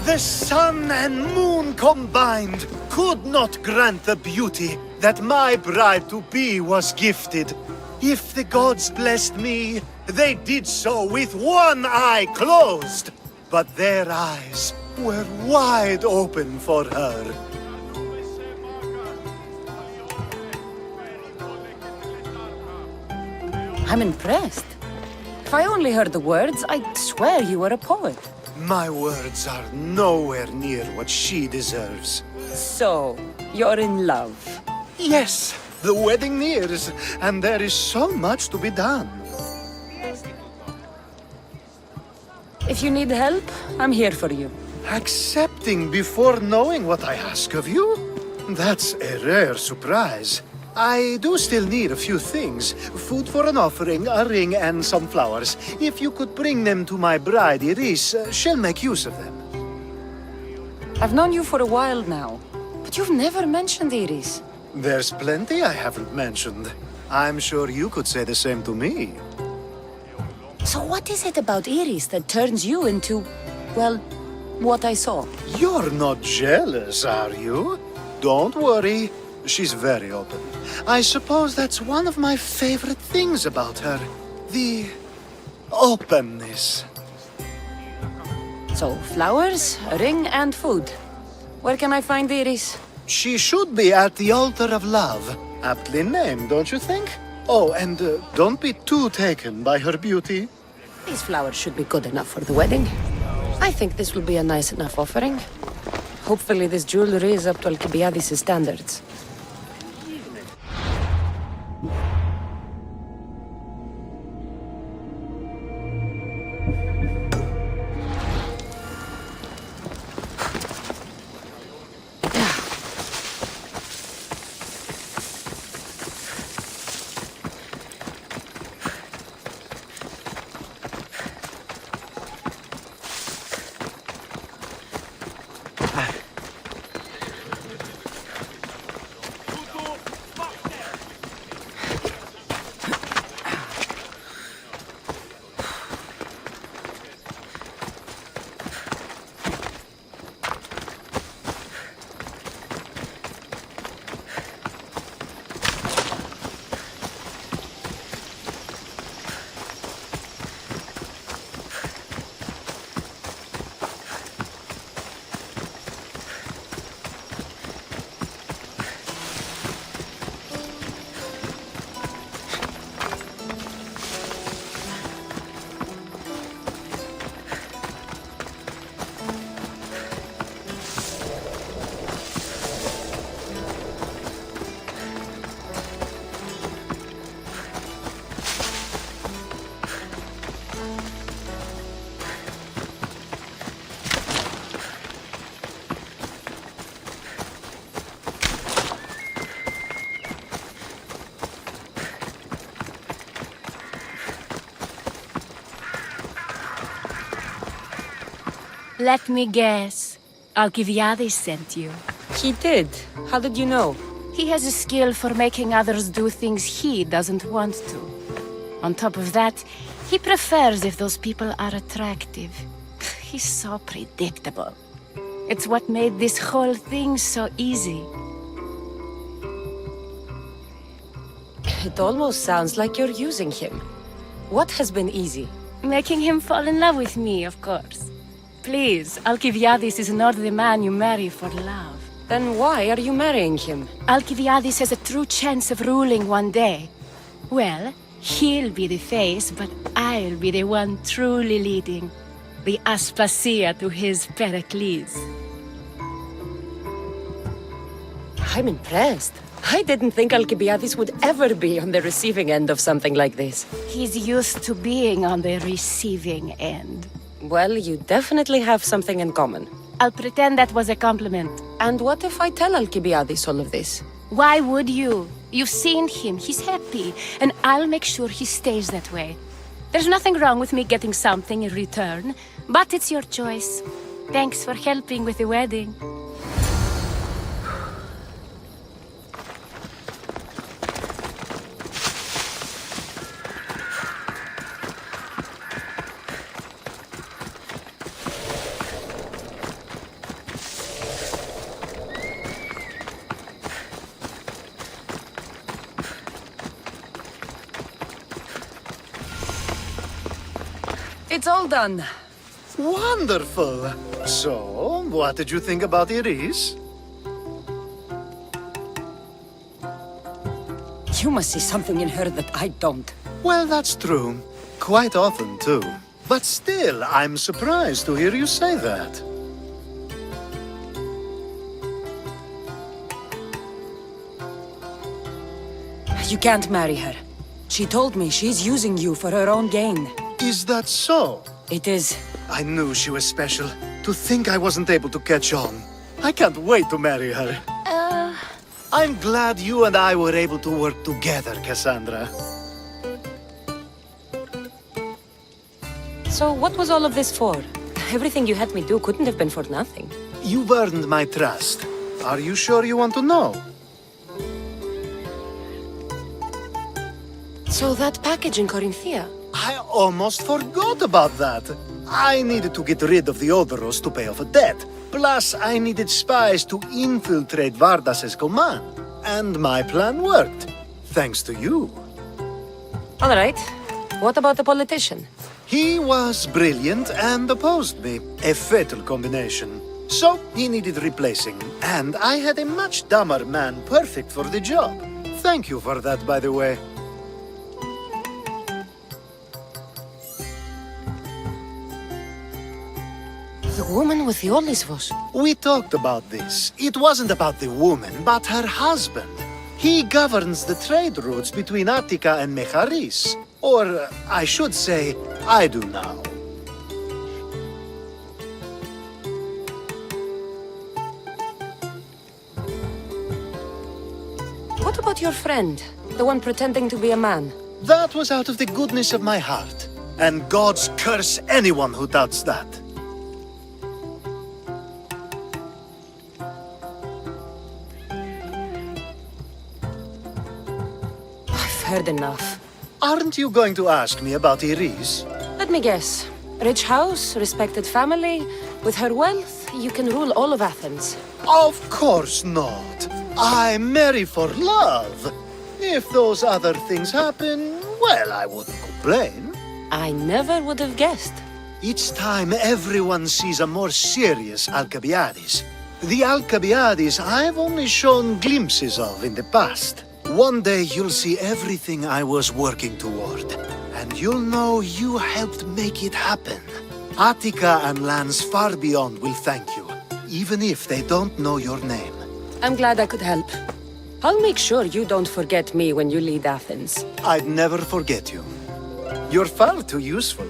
The sun and moon combined could not grant the beauty that my bride-to-be was gifted. If the gods blessed me, they did so with one eye closed. But their eyes were wide open for her. I'm impressed. If I only heard the words, I'd swear you were a poet. My words are nowhere near what she deserves. So, you're in love. Yes, the wedding nears, and there is so much to be done. If you need help, I'm here for you. Accepting before knowing what I ask of you? That's a rare surprise. I do still need a few things. Food for an offering, a ring, and some flowers. If you could bring them to my bride, Iris, she'll make use of them. I've known you for a while now, but you've never mentioned Iris. There's plenty I haven't mentioned. I'm sure you could say the same to me. So what is it about Iris that turns you into, well, what I saw? You're not jealous, are you? Don't worry. She's very open. I suppose that's one of my favorite things about her. The openness. So, flowers, a ring, and food. Where can I find Iris? She should be at the altar of love. Aptly named, don't you think? Oh, and don't be too taken by her beauty. These flowers should be good enough for the wedding. I think this will be a nice enough offering. Hopefully this jewelry is up to Alcibiades' standards. Let me guess. Alcibiades sent you. He did. How did you know? He has a skill for making others do things he doesn't want to. On top of that, he prefers if those people are attractive. He's so predictable. It's what made this whole thing so easy. It almost sounds like you're using him. What has been easy? Making him fall in love with me, of course. Please, Alcibiades is not the man you marry for love. Then why are you marrying him? Alcibiades has a true chance of ruling one day. Well, he'll be the face, but I'll be the one truly leading. The Aspasia to his Pericles. I'm impressed. I didn't think Alcibiades would ever be on the receiving end of something like this. He's used to being on the receiving end. Well, you definitely have something in common. I'll pretend that was a compliment. And what if I tell Alcibiades all of this? Why would you? You've seen him, he's happy, and I'll make sure he stays that way. There's nothing wrong with me getting something in return, but it's your choice. Thanks for helping with the wedding. It's all done. Wonderful. So, what did you think about Iris? You must see something in her that I don't. Well, that's true. Quite often, too. But still, I'm surprised to hear you say that. You can't marry her. She told me she's using you for her own gain. Is that so? It is. I knew she was special. To think I wasn't able to catch on. I can't wait to marry her. I'm glad you and I were able to work together, Cassandra. So what was all of this for? Everything you had me do couldn't have been for nothing. You've earned my trust. Are you sure you want to know? So that package in Corinthia? I almost forgot about that. I needed to get rid of the Odoros to pay off a debt. Plus, I needed spies to infiltrate Vardas's command. And my plan worked. Thanks to you. All right. What about the politician? He was brilliant and opposed me. A fatal combination. So, he needed replacing. And I had a much dumber man perfect for the job. Thank you for that, by the way. The woman with the Olisvos. We talked about this. It wasn't about the woman, but her husband. He governs the trade routes between Attika and Mecharis. Or, I should say, I do now. What about your friend? The one pretending to be a man? That was out of the goodness of my heart. And gods curse anyone who doubts that. Heard enough. Aren't you going to ask me about Iris? Let me guess. Rich house, respected family. With her wealth, you can rule all of Athens. Of course not. I marry for love. If those other things happen, well, I wouldn't complain. I never would have guessed. Each time everyone sees a more serious Alcibiades. The Alcibiades I've only shown glimpses of in the past. One day you'll see everything I was working toward, and you'll know you helped make it happen. Attica and lands far beyond will thank you, even if they don't know your name. I'm glad I could help. I'll make sure you don't forget me when you lead Athens. I'd never forget you. You're far too useful.